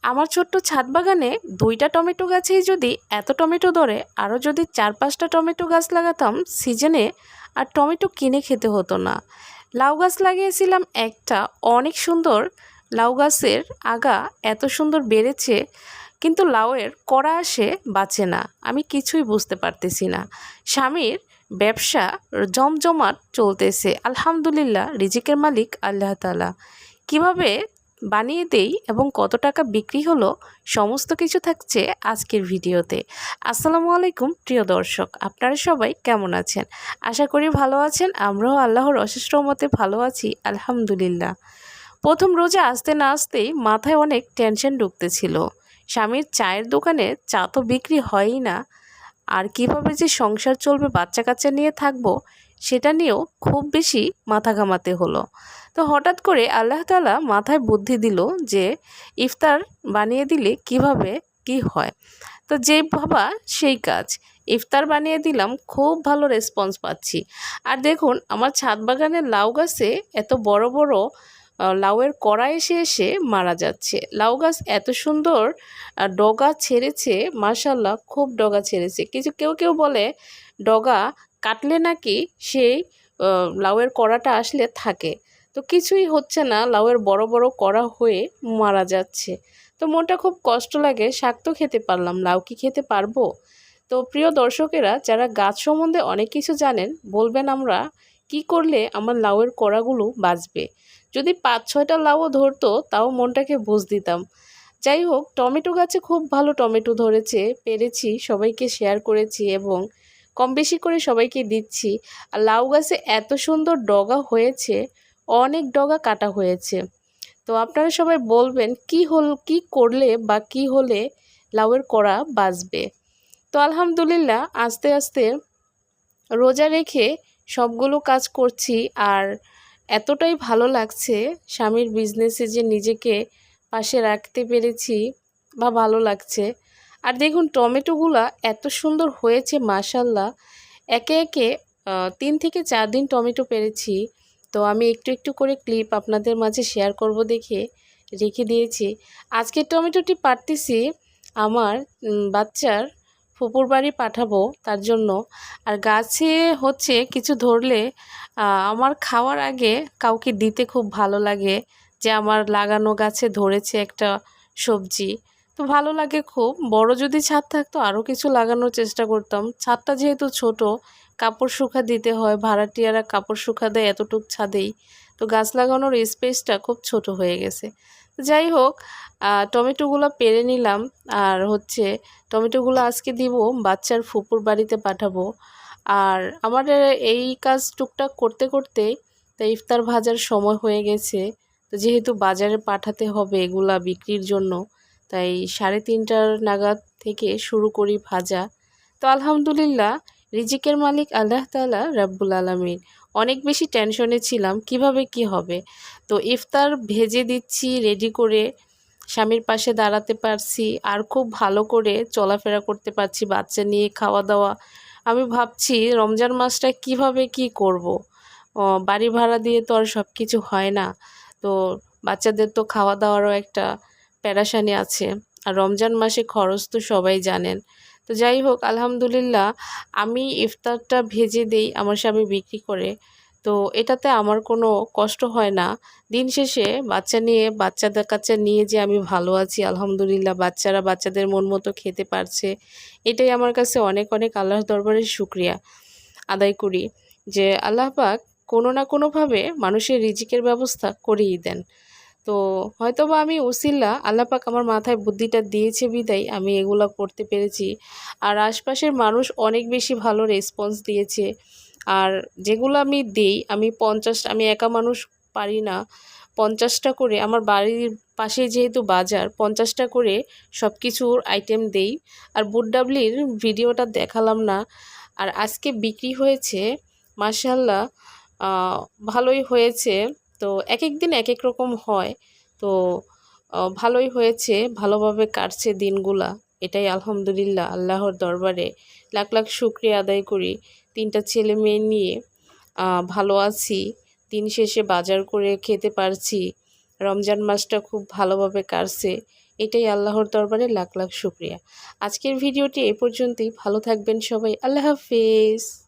আমার ছোট্ট ছাদ বাগানে 2টা টমেটো গাছেই যদি এত টমেটো ধরে, আরও যদি 4-5টা টমেটো গাছ লাগাতাম সিজনে, আর টমেটো কিনে খেতে হতো না। লাউ গাছ লাগিয়েছিলাম একটা, অনেক সুন্দর লাউ গাছের আগা এত সুন্দর বেড়েছে, কিন্তু লাউয়ের কড়া আসে বাঁচে না। আমি কিছুই বুঝতে পারতেছি না। স্বামীর ব্যবসা জমজমাট চলতেছে, আলহামদুলিল্লাহ। রিজিকের মালিক আল্লাহ তাআলা। কিভাবে বানিয়ে দেই এবং কত টাকা বিক্রি হলো, সমস্ত কিছু থাকছে আজকের ভিডিওতে। আসসালামু আলাইকুম প্রিয় দর্শক, আপনারা সবাই কেমন আছেন? আশা করি ভালো আছেন। আমরাও আল্লাহর অশেষ রহমতে ভালো আছি, আলহামদুলিল্লাহ। প্রথম রোজা আসতে না আসতেই মাথায় অনেক টেনশন ঢুকতেছিল। স্বামীর চায়ের দোকানে চা তো বিক্রি হয়ই না, আর কিভাবে যে সংসার চলবে, বাচ্চা কাচ্চা নিয়ে থাকবো, সেটা নিয়েও খুব বেশি মাথা ঘামাতে হলো। তো হঠাৎ করে আল্লাহ তাআলা মাথায় বুদ্ধি দিল যে ইফতার বানিয়ে দিলে কিভাবে কি হয়। তো যেই ভাবা সেই কাজ, ইফতার বানিয়ে দিলাম। খুব ভালো রেসপন্স পাচ্ছি। আর দেখুন, আমার ছাদ বাগানের লাউ গাছে এত বড় বড় লাউয়ের কড়া এসে এসে মারা যাচ্ছে। লাউ গাছ এত সুন্দর ডগা ছেড়েছে, মাশাল্লাহ, খুব ডগা ছেড়েছে। কেউ কেউ বলে ডগা কাটলে নাকি সেই লাউয়ের কড়াটা আসলে থাকে। তো কিছুই হচ্ছে না, লাউয়ের বড় বড় কড়া হয়ে মারা যাচ্ছে। তো মনটা খুব কষ্ট লাগে। শাক তো খেতে পারলাম, লাউ কি খেতে পারবো? তো প্রিয় দর্শকেরা, যারা গাছ সম্বন্ধে অনেক কিছু জানেন, বলবেন আমরা কি করলে আমার লাউয়ের কড়াগুলো বাঁচবে। যদি 5-6টা লাউও ধরতো, তাও মনটাকে বুঝ দিতাম। যাই হোক, টমেটো গাছে খুব ভালো টমেটো ধরেছে, পেরেছি, সবাইকে শেয়ার করেছি এবং কম বেশি করে সবাইকে দিচ্ছি। আর লাউ গাছে এত সুন্দর ডগা হয়েছে, অনেক ডগা কাটা হয়েছে। তো আপনারা সবাই বলবেন কি করলে বা কি হলে লাউয়ের কড়া বাঁচবে। তো আলহামদুলিল্লাহ, আস্তে আস্তে রোজা রেখে সবগুলো কাজ করছি। আর এতটাই ভালো লাগছে স্বামীর বিজনেসে যে নিজেকে পাশে রাখতে পেরেছি, বা ভালো লাগছে। আর দেখুন, টমেটোগুলা এত সুন্দর হয়েছে, মাশাল্লাহ। একে একে 3 থেকে 4 দিন টমেটো পেরেছি। তো আমি একটু একটু করে ক্লিপ আপনাদের মাঝে শেয়ার করব দেখে রেখে দিয়েছি। আজকের টমেটোটি পাড়তেছি আমার বাচ্চার ফুপুর বাড়ি পাঠাবো তার জন্য। আর গাছে হচ্ছে কিছু ধরলে আমার খাওয়ার আগে কাউকে দিতে খুব ভালো লাগে, যে আমার লাগানো গাছে ধরেছে একটা সবজি। তো ভালো লাগে খুব। বড় যদি ছাদ থাকতো আরও কিছু লাগানোর চেষ্টা করতাম। ছাদটা যেহেতু ছোট, কাপড় শুকা দিতে হয়, ভাড়াটিয়ারা কাপড় শুকা দেয় এতটুক ছাদেই। তো গাছ লাগানোর স্পেসটা খুব ছোট হয়ে গেছে। যাই হোক, টমেটোগুলো পেরে নিলাম। আর হচ্ছে টমেটোগুলো আজকে দিব বাচ্চার ফুপুর বাড়িতে পাঠাবো। আর আমাদের এই কাজ টুকটাক করতে করতে তাই ইফতার ভাজার সময় হয়ে গেছে। তো যেহেতু বাজারে পাঠাতে হবে এগুলা বিক্রির জন্য, তাই 3:30টার নাগাদ থেকে শুরু করি ভাজা। তো আলহামদুলিল্লাহ, রিজিকের মালিক আল্লাহ তাআলা রাব্বুল আলামিন। অনেক বেশি টেনশনে ছিলাম কিভাবে কি হবে। তো ইফতার ভেজে দিচ্ছি রেডি করে, স্বামীর পাশে দাঁড়াতে পারছি, আর খুব ভালো করে চলাফেরা করতে পারছি বাচ্চা নিয়ে, খাওয়া দাওয়া। আমি ভাবছি রমজান মাসটা কিভাবে কি করব। বাড়ি ভাড়া দিয়ে তো আর সব কিছু হয় না। তো বাচ্চাদের তো খাওয়া দাওয়ারও একটা প্যারাশানি আছে। আর রমজান মাসে খরচ তো সবাই জানেন। তো যাই হোক, আলহামদুলিল্লাহ, আমি ইফতারটা ভেজে দেই, আমার স্বামী বিক্রি করে। তো এটাতে আমার কোনো কষ্ট হয় না। দিন শেষে বাচ্চাদের কাছে নিয়ে যে আমি ভালো আছি, আলহামদুলিল্লাহ। বাচ্চারা বাচ্চাদের মন মতো খেতে পারছে, এটাই আমার কাছে অনেক অনেক আল্লাহর দরবারে শুকরিয়া আদায় করি, যে আল্লাহ পাক কোনো না কোনোভাবে মানুষের রিজিকের ব্যবস্থা করেই দেন। তো হয়তোবা আমি উসিলা, আল্লাহ পাক আমার মাথায় বুদ্ধিটা দিয়েছে বিদায় আমি এগুলো করতে পেরেছি। আর আশপাশের মানুষ অনেক বেশি ভালো রেসপন্স দিয়েছে। আর যেগুলো আমি দেই, আমি একা মানুষ পারি না। 50টা করে, আমার বাড়ির পাশে যেহেতু বাজার, 50টা করে সব কিছুর আইটেম দেই। আর বুট ডাবলির ভিডিওটা দেখালাম না। আর আজকে বিক্রি হয়েছে, মাশাল্লাহ, ভালোই হয়েছে। তো এক দিন এক এক রকম হয়। তো ভালোই হয়েছে, ভালোভাবে কাটছে দিনগুলা। এটাই আলহামদুলিল্লাহ, আল্লাহর দরবারে লাখ লাখ শুকরিয়া আদায় করি। 3টা ছেলে মেয়ে নিয়ে ভালো আছি। দিন শেষে বাজার করে খেতে পারছি। রমজান মাসটা খুব ভালোভাবে কাটছে। এটাই আল্লাহর দরবারে লাখ লাখ শুকরিয়া। আজকের ভিডিওটি এ পর্যন্তই। ভালো থাকবেন সবাই। আল্লাহ হাফেজ।